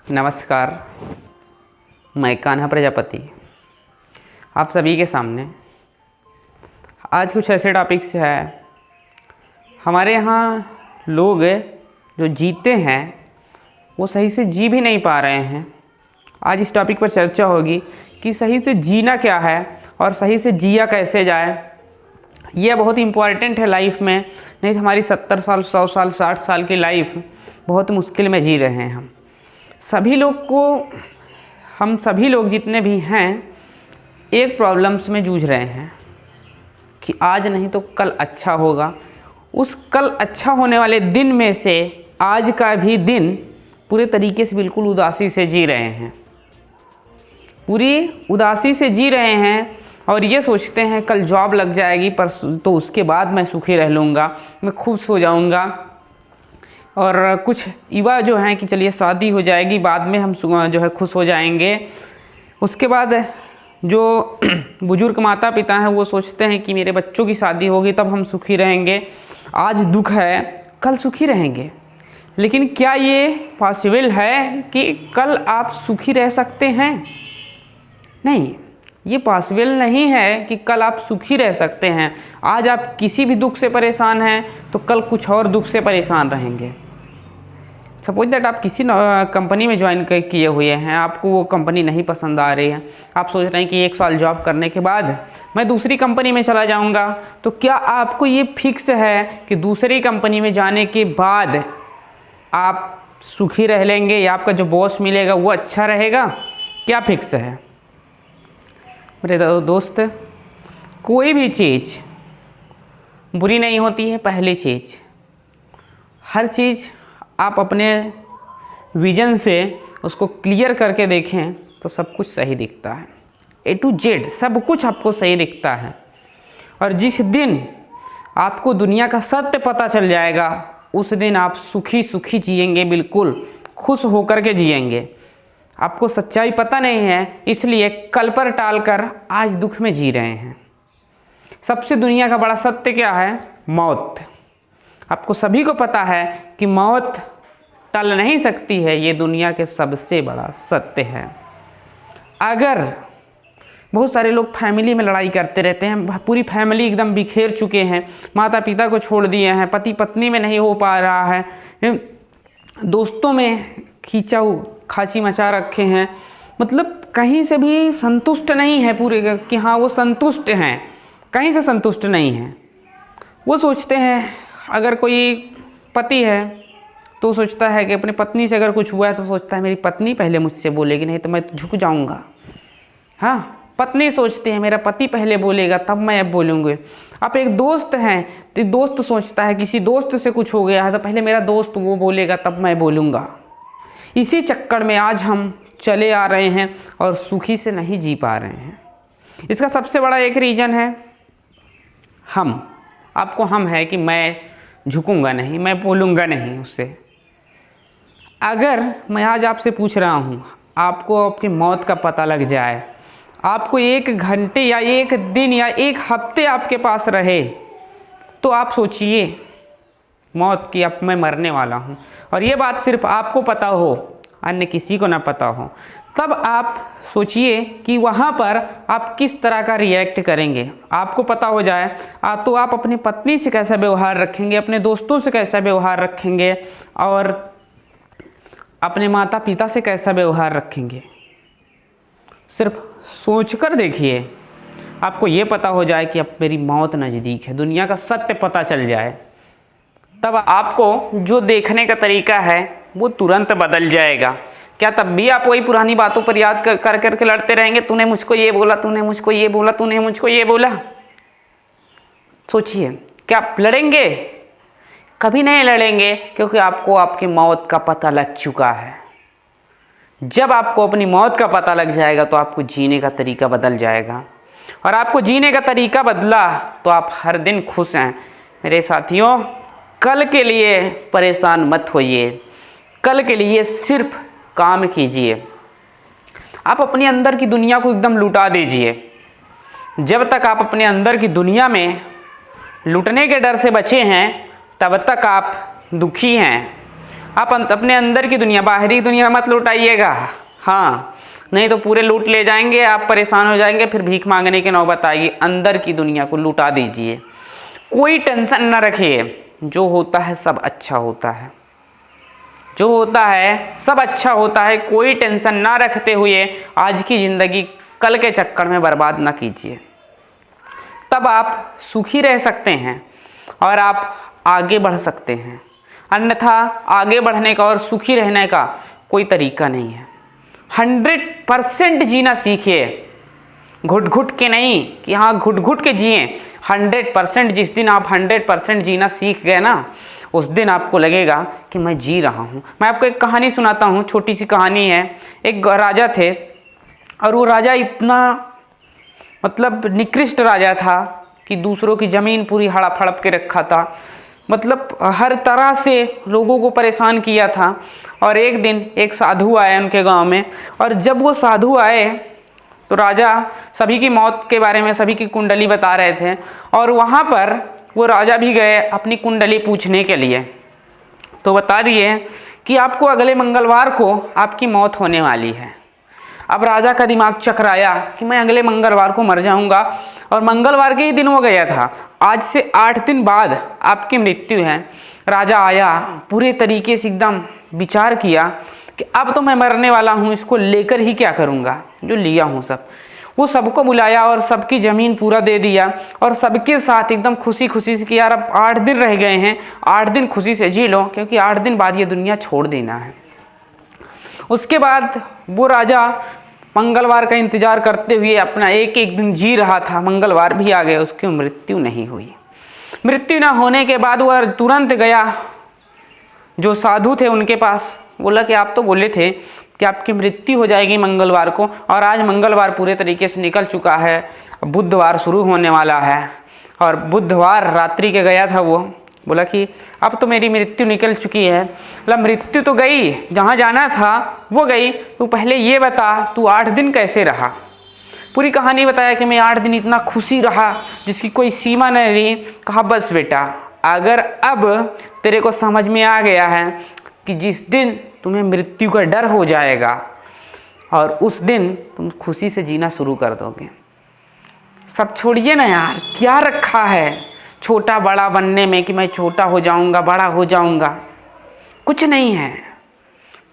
नमस्कार, मैं कान्हा प्रजापति आप सभी के सामने आज कुछ ऐसे टॉपिक्स है। हमारे यहाँ लोग जो जीते हैं वो सही से जी भी नहीं पा रहे हैं। आज इस टॉपिक पर चर्चा होगी कि सही से जीना क्या है और सही से जिया कैसे जाए। यह बहुत इम्पॉर्टेंट है लाइफ में, नहीं तो हमारी 70 साल 100 साल 60 साल की लाइफ बहुत मुश्किल में जी रहे हैं हम सभी लोग जितने भी हैं एक प्रॉब्लम्स में जूझ रहे हैं कि आज नहीं तो कल अच्छा होगा। उस कल अच्छा होने वाले दिन में से आज का भी दिन पूरे तरीके से बिल्कुल उदासी से जी रहे हैं, पूरी उदासी से जी रहे हैं और ये सोचते हैं कल जॉब लग जाएगी पर तो उसके बाद मैं सुखी रह लूँगा, मैं खुश हो जाऊँगा। और कुछ युवा जो हैं कि चलिए शादी हो जाएगी बाद में हम जो है खुश हो जाएंगे। उसके बाद जो बुजुर्ग माता पिता हैं वो सोचते हैं कि मेरे बच्चों की शादी होगी तब हम सुखी रहेंगे, आज दुख है कल सुखी रहेंगे। लेकिन क्या ये पॉसिबल है कि कल आप सुखी रह सकते हैं? नहीं, ये पॉसिबल नहीं है कि कल आप सुखी रह सकते हैं। आज आप किसी भी दुख से परेशान हैं तो कल कुछ और दुख से परेशान रहेंगे। सपोज दैट आप किसी कंपनी में ज्वाइन किए हुए हैं, आपको वो कंपनी नहीं पसंद आ रही है, आप सोच रहे हैं कि 1 साल जॉब करने के बाद मैं दूसरी कंपनी में चला जाऊंगा। तो क्या आपको ये फिक्स है कि दूसरी कंपनी में जाने के बाद आप सुखी रह लेंगे या आपका जो बॉस मिलेगा वो अच्छा रहेगा? क्या फिक्स है? मेरे दोस्त, कोई भी चीज़ बुरी नहीं होती है। पहली चीज़, हर चीज़ आप अपने विजन से उसको क्लियर करके देखें तो सब कुछ सही दिखता है। A to Z सब कुछ आपको सही दिखता है। और जिस दिन आपको दुनिया का सत्य पता चल जाएगा उस दिन आप सुखी सुखी जिएंगे, बिल्कुल खुश होकर के जिएंगे। आपको सच्चाई पता नहीं है इसलिए कल पर टालकर आज दुख में जी रहे हैं। सबसे दुनिया का बड़ा सत्य क्या है? मौत। आपको सभी को पता है कि मौत टल नहीं सकती है, ये दुनिया के सबसे बड़ा सत्य है। अगर बहुत सारे लोग फैमिली में लड़ाई करते रहते हैं, पूरी फैमिली एकदम बिखेर चुके हैं, माता पिता को छोड़ दिए हैं, पति पत्नी में नहीं हो पा रहा है, दोस्तों में खींचाऊ खाची मचा रखे हैं, मतलब कहीं से भी संतुष्ट नहीं है पूरे कि हाँ वो संतुष्ट हैं, कहीं से संतुष्ट नहीं हैं। वो सोचते हैं अगर कोई पति है तो सोचता है कि अपनी पत्नी से अगर कुछ हुआ है तो सोचता है मेरी पत्नी पहले मुझसे बोलेगी नहीं तो मैं झुक जाऊंगा। हाँ, पत्नी सोचती है मेरा पति पहले बोलेगा तब मैं अब बोलूँगी। आप एक दोस्त हैं तो दोस्त सोचता है किसी दोस्त से कुछ हो गया है तो पहले मेरा दोस्त वो बोलेगा तब मैं बोलूँगा। इसी चक्कर में आज हम चले आ रहे हैं और सुखी से नहीं जी पा रहे हैं। इसका सबसे बड़ा एक रीज़न है हम है कि मैं झुकूंगा नहीं, मैं बोलूँगा नहीं उससे। अगर मैं आज आपसे पूछ रहा हूँ, आपको आपकी मौत का पता लग जाए, आपको 1 घंटे या 1 दिन या 1 हफ्ते आपके पास रहे तो आप सोचिए मौत की अब मैं मरने वाला हूँ और ये बात सिर्फ आपको पता हो, अन्य किसी को ना पता हो, तब आप सोचिए कि वहाँ पर आप किस तरह का रिएक्ट करेंगे। आपको पता हो जाए तो आप अपनी पत्नी से कैसा व्यवहार रखेंगे, अपने दोस्तों से कैसा व्यवहार रखेंगे और अपने माता पिता से कैसा व्यवहार रखेंगे। सिर्फ सोचकर देखिए, आपको ये पता हो जाए कि अब मेरी मौत नज़दीक है, दुनिया का सत्य पता चल जाए, तब आपको जो देखने का तरीका है वो तुरंत बदल जाएगा। क्या तब भी आप वही पुरानी बातों पर याद कर करके लड़ते रहेंगे? तूने मुझको ये बोला, तूने मुझको ये बोला, तूने मुझको ये बोला। सोचिए, क्या आप लड़ेंगे? कभी नहीं लड़ेंगे, क्योंकि आपको आपकी मौत का पता लग चुका है। जब आपको अपनी मौत का पता लग जाएगा तो आपको जीने का तरीका बदल जाएगा, और आपको जीने का तरीका बदला तो आप हर दिन खुश हैं। मेरे साथियों, कल के लिए परेशान मत होइए, कल के लिए सिर्फ काम कीजिए। आप अपने अंदर की दुनिया को एकदम लुटा दीजिए। जब तक आप अपने अंदर की दुनिया में लूटने के डर से बचे हैं तब तक आप दुखी हैं। आप अपने अंदर की दुनिया, बाहरी दुनिया मत लुटाइएगा, हाँ, नहीं तो पूरे लूट ले जाएंगे, आप परेशान हो जाएंगे, फिर भीख मांगने की नौबत आएगी। अंदर की दुनिया को लुटा दीजिए, कोई टेंशन ना रखिए, जो होता है सब अच्छा होता है, जो होता है सब अच्छा होता है। कोई टेंशन ना रखते हुए आज की ज़िंदगी कल के चक्कर में बर्बाद ना कीजिए, तब आप सुखी रह सकते हैं और आप आगे बढ़ सकते हैं। अन्यथा आगे बढ़ने का और सुखी रहने का कोई तरीका नहीं है। 100% जीना सीखिए, घुट घुट के नहीं कि हाँ घुट घुट के जिए। 100%, जिस दिन आप 100% जीना सीख गए ना, उस दिन आपको लगेगा कि मैं जी रहा हूँ। मैं आपको एक कहानी सुनाता हूँ, छोटी सी कहानी है। एक राजा थे और वो राजा इतना मतलब निकृष्ट राजा था कि दूसरों की ज़मीन पूरी हड़प हड़प के रखा था, मतलब हर तरह से लोगों को परेशान किया था। और एक दिन एक साधु आए उनके गांव में, और जब वो साधु आए तो राजा सभी की मौत के बारे में सभी की कुंडली बता रहे थे, और वहाँ पर वो राजा भी गए अपनी कुंडली पूछने के लिए। तो बता दिए कि आपको अगले मंगलवार को आपकी मौत होने वाली है। अब राजा का दिमाग चकराया कि मैं अगले मंगलवार को मर जाऊंगा, और मंगलवार के ही दिन हो गया था। आज से 8 दिन बाद आपकी मृत्यु है। राजा आया, पूरे तरीके से एकदम विचार किया कि अब तो मैं मरने वाला हूँ, इसको लेकर ही क्या करूँगा, जो लिया हूँ सब। वो सबको बुलाया और सबकी ज़मीन पूरा दे दिया, और सबके साथ एकदम खुशी खुशी से कि यार अब 8 दिन रह गए हैं, 8 दिन खुशी से जी लो, क्योंकि 8 दिन बाद ये दुनिया छोड़ देना है। उसके बाद वो राजा मंगलवार का इंतजार करते हुए अपना एक एक दिन जी रहा था। मंगलवार भी आ गया, उसकी मृत्यु नहीं हुई। मृत्यु न होने के बाद वह तुरंत गया जो साधु थे उनके पास, बोला कि आप तो बोले थे कि आपकी मृत्यु हो जाएगी मंगलवार को, और आज मंगलवार पूरे तरीके से निकल चुका है, बुधवार शुरू होने वाला है। और बुधवार रात्रि के गया था वो, बोला कि अब तो मेरी मृत्यु निकल चुकी है। बोला मृत्यु तो गई, जहाँ जाना था वो गई, तू पहले ये बता तू 8 दिन कैसे रहा। पूरी कहानी बताया कि मैं 8 दिन इतना खुशी रहा जिसकी कोई सीमा नहीं रही। कहा बस बेटा, अगर अब तेरे को समझ में आ गया है कि जिस दिन तुम्हें मृत्यु का डर हो जाएगा और उस दिन तुम खुशी से जीना शुरू कर दोगे। सब छोड़िए ना यार, क्या रखा है छोटा बड़ा बनने में कि मैं छोटा हो जाऊंगा, बड़ा हो जाऊंगा, कुछ नहीं है।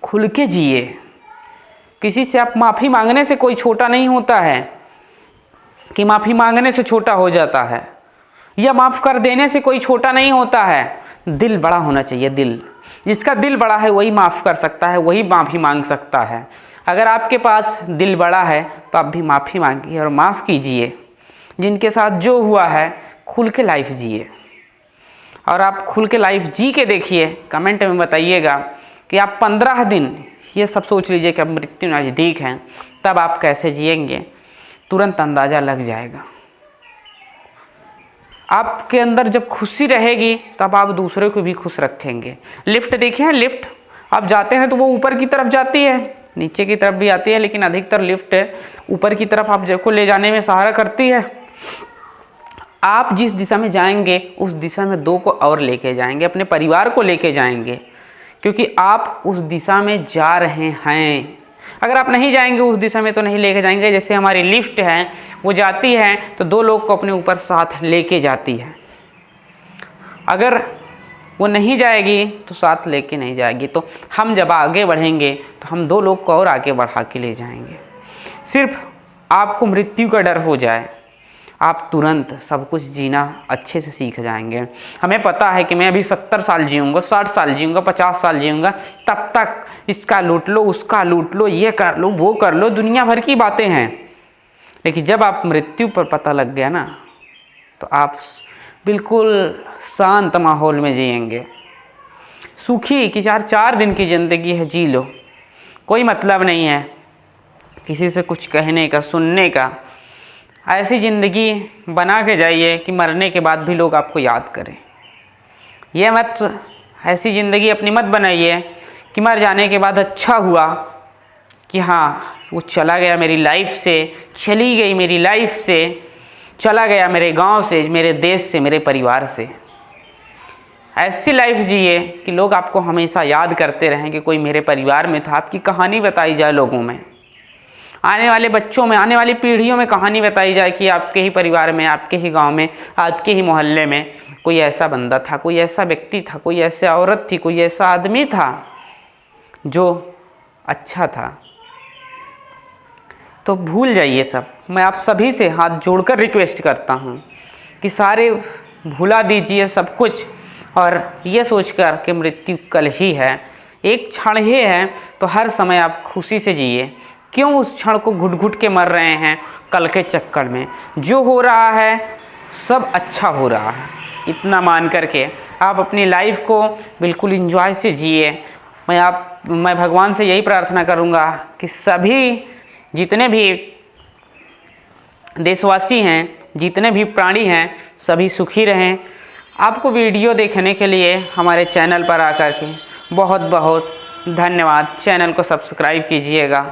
खुल के जिए। किसी से आप माफ़ी मांगने से कोई छोटा नहीं होता है कि माफ़ी मांगने से छोटा हो जाता है, या माफ़ कर देने से कोई छोटा नहीं होता है। दिल बड़ा होना चाहिए। दिल, जिसका दिल बड़ा है वही माफ़ कर सकता है, वही माफ़ी मांग सकता है। अगर आपके पास दिल बड़ा है तो आप भी माफ़ी मांगिए और माफ़ कीजिए। जिनके साथ जो हुआ है खुल के लाइफ जिए, और आप खुल के लाइफ जी के देखिए। कमेंट में बताइएगा कि आप 15 दिन ये सब सोच लीजिए कि अब मृत्यु नज़दीक है, तब आप कैसे जिएंगे, तुरंत अंदाज़ा लग जाएगा। आपके अंदर जब खुशी रहेगी तब आप दूसरे को भी खुश रखेंगे। लिफ्ट देखिए हैं, लिफ्ट आप जाते हैं तो वो ऊपर की तरफ जाती है, नीचे की तरफ भी आती है, लेकिन अधिकतर लिफ्ट ऊपर की तरफ आप को ले जाने में सहारा करती है। आप जिस दिशा में जाएंगे उस दिशा में 2 को और लेके जाएंगे, अपने परिवार को लेके जाएंगे, क्योंकि आप उस दिशा में जा रहे हैं। अगर आप नहीं जाएंगे उस दिशा में तो नहीं लेके जाएंगे। जैसे हमारी लिफ्ट है, वो जाती है तो 2 लोग को अपने ऊपर साथ लेके जाती है। अगर वो नहीं जाएगी तो साथ लेके नहीं जाएगी। तो हम जब आगे बढ़ेंगे तो हम 2 लोग को और आगे बढ़ा के ले जाएंगे। सिर्फ आपको मृत्यु का डर हो जाए, आप तुरंत सब कुछ जीना अच्छे से सीख जाएंगे। हमें पता है कि मैं अभी 70 साल जीऊँगा, 60 साल जीऊँगा, 50 साल जीऊँगा, तब तक इसका लूट लो, उसका लूट लो, ये कर लो, वो कर लो, दुनिया भर की बातें हैं। लेकिन जब आप मृत्यु पर पता लग गया ना, तो आप बिल्कुल शांत माहौल में जिएंगे, सुखी कि 4 दिन की ज़िंदगी है, जी लो। कोई मतलब नहीं है किसी से कुछ कहने का, सुनने का। ऐसी ज़िंदगी बना के जाइए कि मरने के बाद भी लोग आपको याद करें। ये मत, ऐसी ज़िंदगी अपनी मत बनाइए कि मर जाने के बाद अच्छा हुआ कि हाँ वो चला गया मेरी लाइफ से, चली गई मेरी लाइफ से, चला गया मेरे गांव से, मेरे देश से, मेरे परिवार से। ऐसी लाइफ जिए कि लोग आपको हमेशा याद करते रहें कि कोई मेरे परिवार में था। आपकी कहानी बताई जाए लोगों में, आने वाले बच्चों में, आने वाली पीढ़ियों में कहानी बताई जाए कि आपके ही परिवार में, आपके ही गांव में, आपके ही मोहल्ले में कोई ऐसा बंदा था, कोई ऐसा व्यक्ति था, कोई ऐसी औरत थी, कोई ऐसा आदमी था जो अच्छा था। तो भूल जाइए सब। मैं आप सभी से हाथ जोड़कर रिक्वेस्ट करता हूँ कि सारे भुला दीजिए सब कुछ और ये सोचकर कि मृत्यु कल ही है, एक क्षण ही है, तो हर समय आप खुशी से जिए। क्यों उस क्षण को घुट घुट के मर रहे हैं कल के चक्कर में? जो हो रहा है सब अच्छा हो रहा है, इतना मान करके आप अपनी लाइफ को बिल्कुल एंजॉय से जिए। मैं भगवान से यही प्रार्थना करूँगा कि सभी जितने भी देशवासी हैं, जितने भी प्राणी हैं, सभी सुखी रहें। आपको वीडियो देखने के लिए हमारे चैनल पर आकर के बहुत बहुत धन्यवाद। चैनल को सब्सक्राइब कीजिएगा।